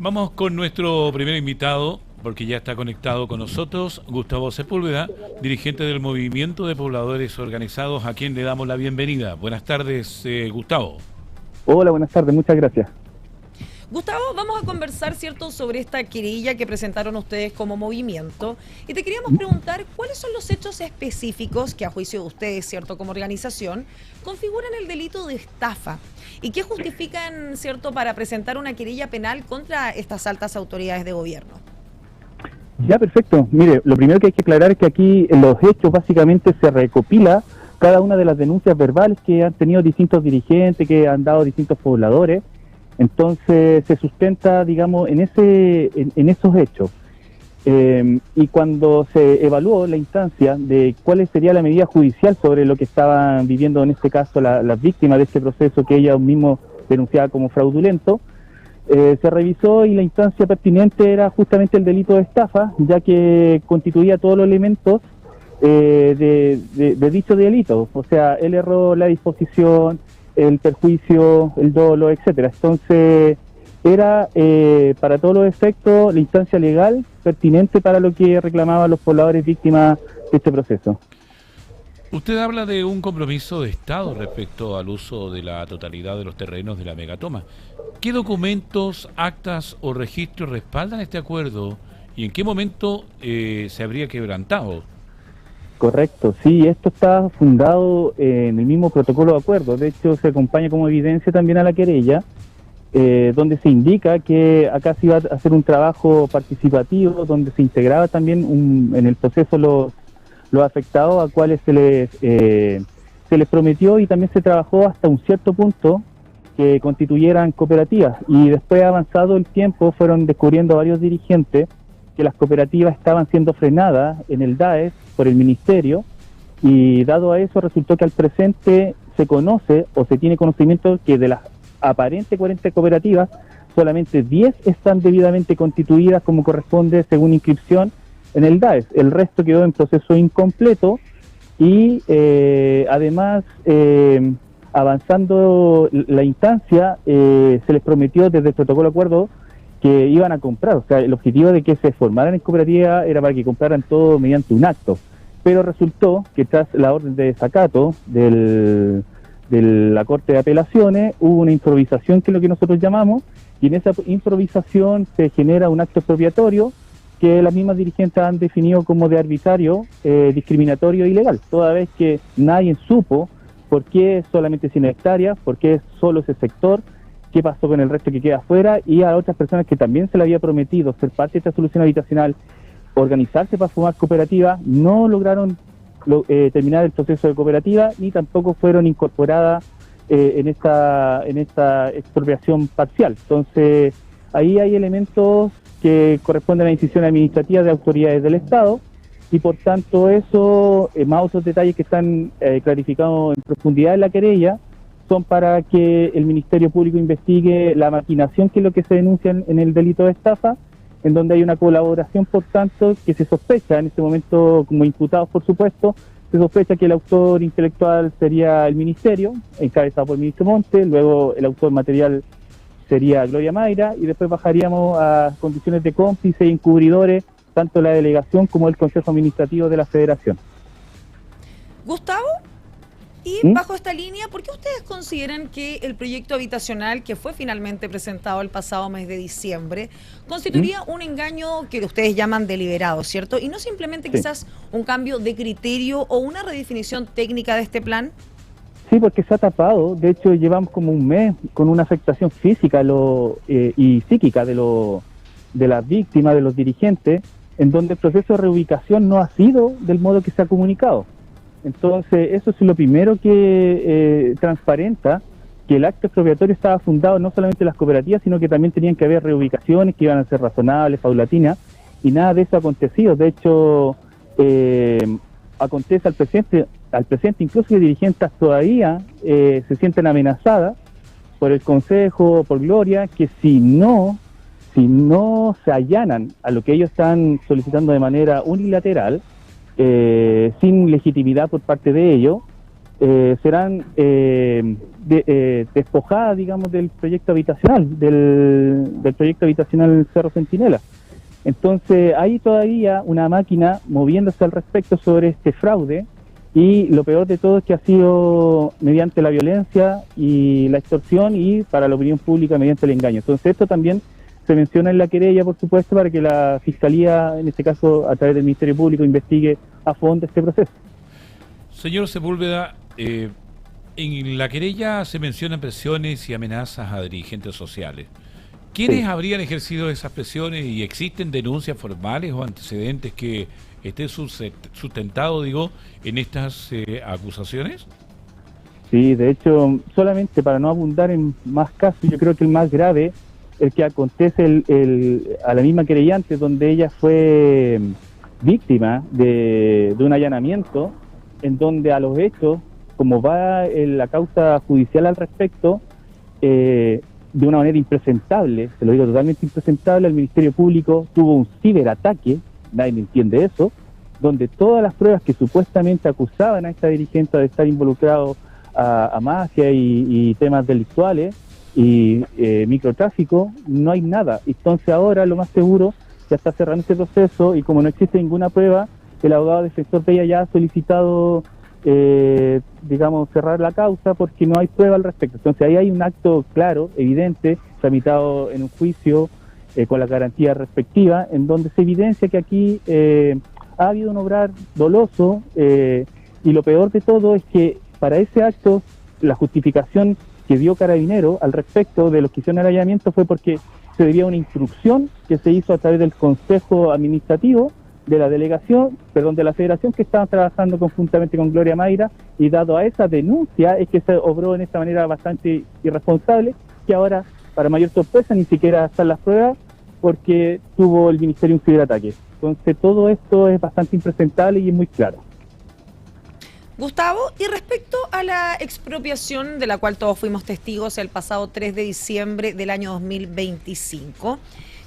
Vamos con nuestro primer invitado, porque ya está conectado con nosotros, Gustavo Sepúlveda, dirigente del Movimiento de Pobladores Organizados, a quien le damos la bienvenida. Buenas tardes, Gustavo. Hola, buenas tardes, muchas gracias. Gustavo, vamos a conversar, ¿cierto?, sobre esta querella que presentaron ustedes como movimiento. Y te queríamos preguntar cuáles son los hechos específicos que, a juicio de ustedes, ¿cierto?, como organización, configuran el delito de estafa y qué justifican, ¿cierto?, para presentar una querella penal contra estas altas autoridades de gobierno. Ya, perfecto. Mire, lo primero que hay que aclarar es que aquí en los hechos básicamente se recopila cada una de las denuncias verbales que han tenido distintos dirigentes, que han dado distintos pobladores. Entonces se sustenta, digamos, en esos hechos. Y cuando se evaluó la instancia de cuál sería la medida judicial sobre lo que estaban viviendo en este caso las víctimas de este proceso que ella mismo denunciaba como fraudulento, se revisó y la instancia pertinente era justamente el delito de estafa, ya que constituía todos los elementos de dicho delito, o sea, el error, la disposición, el perjuicio, el dolo, etcétera. Entonces, era para todos los efectos la instancia legal pertinente para lo que reclamaban los pobladores víctimas de este proceso. Usted habla de un compromiso de Estado respecto al uso de la totalidad de los terrenos de la megatoma. ¿Qué documentos, actas o registros respaldan este acuerdo y en qué momento se habría quebrantado? Correcto, sí, esto está fundado en el mismo protocolo de acuerdo. De hecho, se acompaña como evidencia también a la querella, donde se indica que acá se iba a hacer un trabajo participativo, donde se integraba también en el proceso los afectados a cuales se les prometió, y también se trabajó hasta un cierto punto que constituyeran cooperativas. Y después, avanzado el tiempo, fueron descubriendo varios dirigentes que las cooperativas estaban siendo frenadas en el DAES por el Ministerio, y dado a eso resultó que al presente se conoce o se tiene conocimiento que de las aparentes 40 cooperativas, solamente 10 están debidamente constituidas como corresponde según inscripción en el DAES. El resto quedó en proceso incompleto y además avanzando la instancia se les prometió desde el protocolo de acuerdo que iban a comprar, o sea, el objetivo de que se formaran en cooperativa era para que compraran todo mediante un acto, pero resultó que tras la orden de desacato de la Corte de Apelaciones hubo una improvisación, que es lo que nosotros llamamos, y en esa improvisación se genera un acto expropiatorio que las mismas dirigentes han definido como de arbitrario, discriminatorio e ilegal, toda vez que nadie supo por qué solamente 100 hectáreas, por qué solo ese sector, qué pasó con el resto que queda afuera, y a otras personas que también se le había prometido ser parte de esta solución habitacional, organizarse para formar cooperativas, no lograron terminar el proceso de cooperativa ni tampoco fueron incorporadas en esta expropiación parcial. Entonces, ahí hay elementos que corresponden a decisiones administrativas de autoridades del Estado, y por tanto eso, más otros detalles que están clarificados en profundidad en la querella, son para que el Ministerio Público investigue la maquinación, que es lo que se denuncia en el delito de estafa, en donde hay una colaboración, por tanto, que se sospecha en este momento, como imputados por supuesto, se sospecha que el autor intelectual sería el Ministerio, encabezado por el ministro Monte, luego el autor material sería Gloria Mayra, y después bajaríamos a condiciones de cómplices e encubridores, tanto la delegación como el Consejo Administrativo de la Federación. Gustavo, y bajo esta línea, ¿por qué ustedes consideran que el proyecto habitacional que fue finalmente presentado el pasado mes de diciembre constituiría un engaño que ustedes llaman deliberado, ¿cierto? Y no simplemente quizás un cambio de criterio o una redefinición técnica de este plan. Sí, porque se ha tapado. De hecho, llevamos como un mes con una afectación física y psíquica de las víctimas, de los dirigentes, en donde el proceso de reubicación no ha sido del modo que se ha comunicado. Entonces, eso es lo primero que transparenta que el acto expropiatorio estaba fundado no solamente en las cooperativas, sino que también tenían que haber reubicaciones que iban a ser razonables, paulatinas, y nada de eso ha acontecido. De hecho, acontece al presente incluso que dirigentes todavía se sienten amenazadas por el Consejo, por Gloria, que si no se allanan a lo que ellos están solicitando de manera unilateral, sin legitimidad por parte de ellos, serán despojadas, digamos, del proyecto habitacional, del proyecto habitacional Cerro Centinela. Entonces hay todavía una máquina moviéndose al respecto sobre este fraude, y lo peor de todo es que ha sido mediante la violencia y la extorsión, y para la opinión pública mediante el engaño. Entonces esto también se menciona en la querella, por supuesto, para que la Fiscalía, en este caso a través del Ministerio Público, investigue a fondo este proceso. Señor Sepúlveda, en la querella se mencionan presiones y amenazas a dirigentes sociales. ¿Quiénes habrían ejercido esas presiones, y existen denuncias formales o antecedentes que estén sustentados, en estas acusaciones? Sí, de hecho, solamente para no abundar en más casos, yo creo que el más grave, el que acontece a la misma querellante, donde ella fue víctima de un allanamiento, en donde a los hechos, como va la causa judicial al respecto, de una manera impresentable, se lo digo totalmente impresentable, el Ministerio Público tuvo un ciberataque, nadie entiende eso, donde todas las pruebas que supuestamente acusaban a esta dirigente de estar involucrado a mafia y temas delictuales y microtráfico, no hay nada. Entonces ahora lo más seguro, ya está cerrando este proceso, y como no existe ninguna prueba, el abogado defensor de ella ya ha solicitado cerrar la causa porque no hay prueba al respecto. Entonces ahí hay un acto claro, evidente, tramitado en un juicio con la garantía respectiva, en donde se evidencia que aquí ha habido un obrar doloso, y lo peor de todo es que para ese acto la justificación que dio Carabinero al respecto de los que hicieron el allanamiento fue porque se debía a una instrucción que se hizo a través del Consejo Administrativo de la delegación, de la federación, que estaban trabajando conjuntamente con Gloria Mayra, y dado a esa denuncia es que se obró en esta manera bastante irresponsable, que ahora, para mayor sorpresa, ni siquiera están las pruebas, porque tuvo el Ministerio un ciberataque. Entonces todo esto es bastante impresentable y es muy claro. Gustavo, y respecto a la expropiación de la cual todos fuimos testigos el pasado 3 de diciembre del año 2025,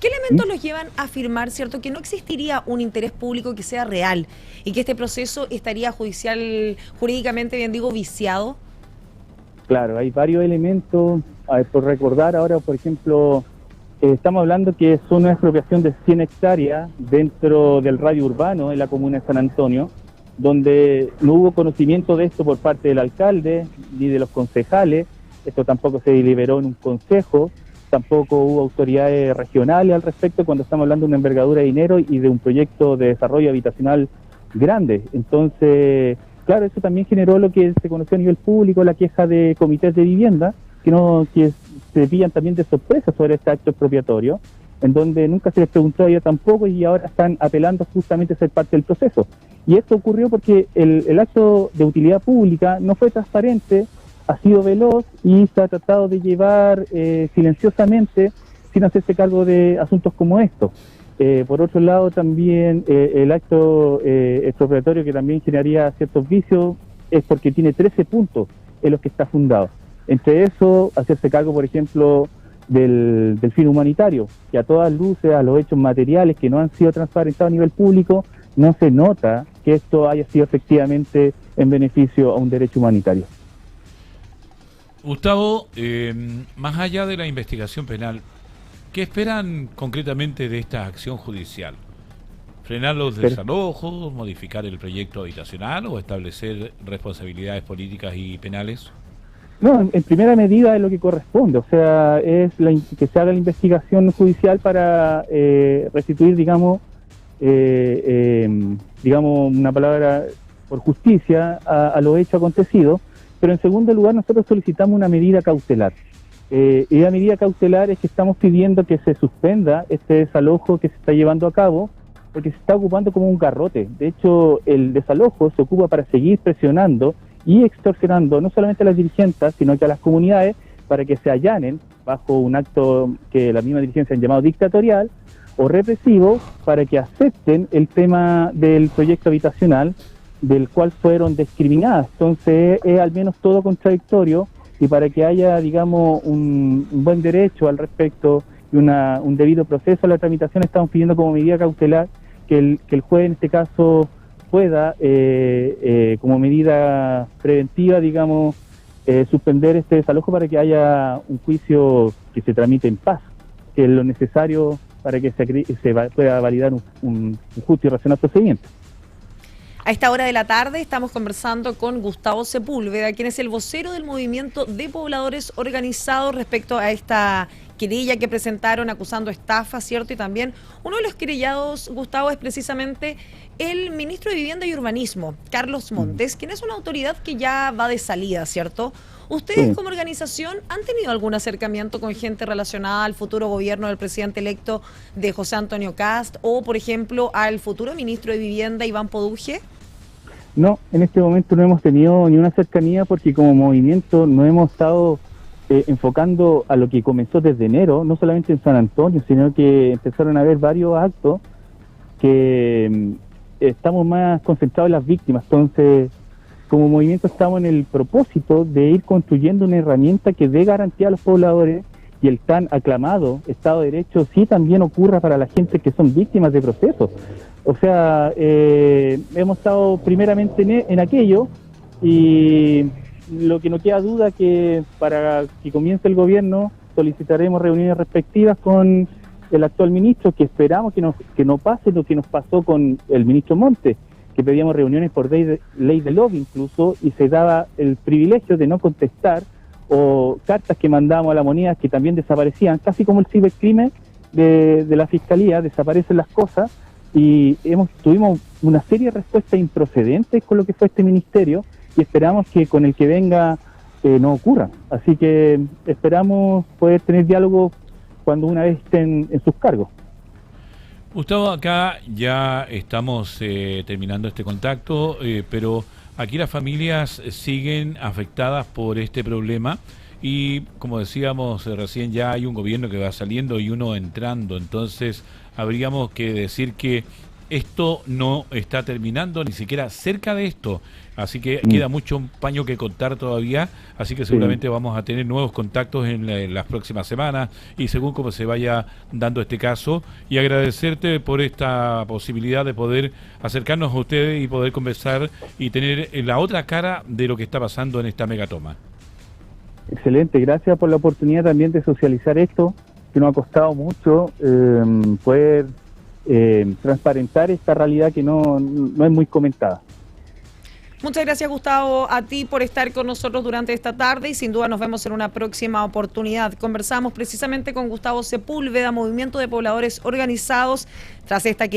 ¿qué elementos los llevan a afirmar, cierto, que no existiría un interés público que sea real y que este proceso estaría jurídicamente, viciado? Claro, hay varios elementos. Por recordar ahora, por ejemplo, estamos hablando que es una expropiación de 100 hectáreas dentro del radio urbano en la comuna de San Antonio, donde no hubo conocimiento de esto por parte del alcalde ni de los concejales. Esto tampoco se deliberó en un consejo, tampoco hubo autoridades regionales al respecto, cuando estamos hablando de una envergadura de dinero y de un proyecto de desarrollo habitacional grande. Entonces, claro, eso también generó lo que se conoció a nivel público, la queja de comités de vivienda, que se pillan también de sorpresa sobre este acto expropiatorio, en donde nunca se les preguntó a ellos tampoco, y ahora están apelando justamente a ser parte del proceso. Y esto ocurrió porque el acto de utilidad pública no fue transparente, ha sido veloz y se ha tratado de llevar silenciosamente, sin hacerse cargo de asuntos como estos. Por otro lado, también el acto expropiatorio, que también generaría ciertos vicios, es porque tiene 13 puntos en los que está fundado. Entre eso, hacerse cargo, por ejemplo, del fin humanitario, que a todas luces, a los hechos materiales que no han sido transparentados a nivel público, no se nota que esto haya sido efectivamente en beneficio a un derecho humanitario. Gustavo, más allá de la investigación penal, ¿qué esperan concretamente de esta acción judicial? ¿Frenar los desalojos, modificar el proyecto habitacional o establecer responsabilidades políticas y penales? No, en primera medida es lo que corresponde, o sea, es que se haga la investigación judicial para restituir, digamos una palabra, por justicia a los hechos acontecidos. Pero en segundo lugar, nosotros solicitamos una medida cautelar. Y la medida cautelar es que estamos pidiendo que se suspenda este desalojo que se está llevando a cabo, porque se está ocupando como un garrote. De hecho, el desalojo se ocupa para seguir presionando y extorsionando no solamente a las dirigentes, sino que a las comunidades, para que se allanen bajo un acto que la misma dirigencia han llamado dictatorial o represivo, para que acepten el tema del proyecto habitacional del cual fueron discriminadas. Entonces es al menos todo contradictorio, y para que haya, digamos, un buen derecho al respecto y un debido proceso a la tramitación, estamos pidiendo como medida cautelar que el juez en este caso pueda, como medida preventiva, digamos, suspender este desalojo para que haya un juicio que se tramite en paz, que es lo necesario para que pueda validar un justo y racional procedimiento. A esta hora de la tarde estamos conversando con Gustavo Sepúlveda, quien es el vocero del movimiento de pobladores organizados respecto a esta querella que presentaron acusando estafa, ¿cierto? Y también uno de los querellados, Gustavo, es precisamente el ministro de Vivienda y Urbanismo, Carlos Montes, quien es una autoridad que ya va de salida, ¿cierto? ¿Ustedes como organización han tenido algún acercamiento con gente relacionada al futuro gobierno del presidente electo de José Antonio Kast o, por ejemplo, al futuro ministro de Vivienda, Iván Poduje? No, en este momento no hemos tenido ni una cercanía porque como movimiento no hemos estado enfocando a lo que comenzó desde enero, no solamente en San Antonio, sino que empezaron a haber varios actos que estamos más concentrados en las víctimas. Entonces, como movimiento estamos en el propósito de ir construyendo una herramienta que dé garantía a los pobladores y el tan aclamado Estado de Derecho sí también ocurra para la gente que son víctimas de procesos. O sea, hemos estado primeramente en aquello y lo que no queda duda que para que comience el gobierno solicitaremos reuniones respectivas con el actual ministro, que esperamos que no pase lo que nos pasó con el ministro Montes, que pedíamos reuniones por ley de lobby incluso, y se daba el privilegio de no contestar, o cartas que mandábamos a la moneda que también desaparecían, casi como el cibercrimen de la Fiscalía, desaparecen las cosas, y tuvimos una serie de respuestas improcedentes con lo que fue este ministerio, y esperamos que con el que venga no ocurra. Así que esperamos poder tener diálogo cuando una vez estén en sus cargos. Gustavo, acá ya estamos terminando este contacto, pero aquí las familias siguen afectadas por este problema y, como decíamos recién, ya hay un gobierno que va saliendo y uno entrando, entonces habríamos que decir que esto no está terminando ni siquiera cerca de esto, así que queda mucho paño que contar todavía, así que seguramente vamos a tener nuevos contactos en las próximas semanas y según cómo se vaya dando este caso, y agradecerte por esta posibilidad de poder acercarnos a ustedes y poder conversar y tener la otra cara de lo que está pasando en esta megatoma. Excelente, gracias por la oportunidad también de socializar esto, que nos ha costado mucho poder transparentar esta realidad que no es muy comentada. Muchas gracias, Gustavo, a ti por estar con nosotros durante esta tarde y sin duda nos vemos en una próxima oportunidad. Conversamos precisamente con Gustavo Sepúlveda, Movimiento de Pobladores Organizados, tras esta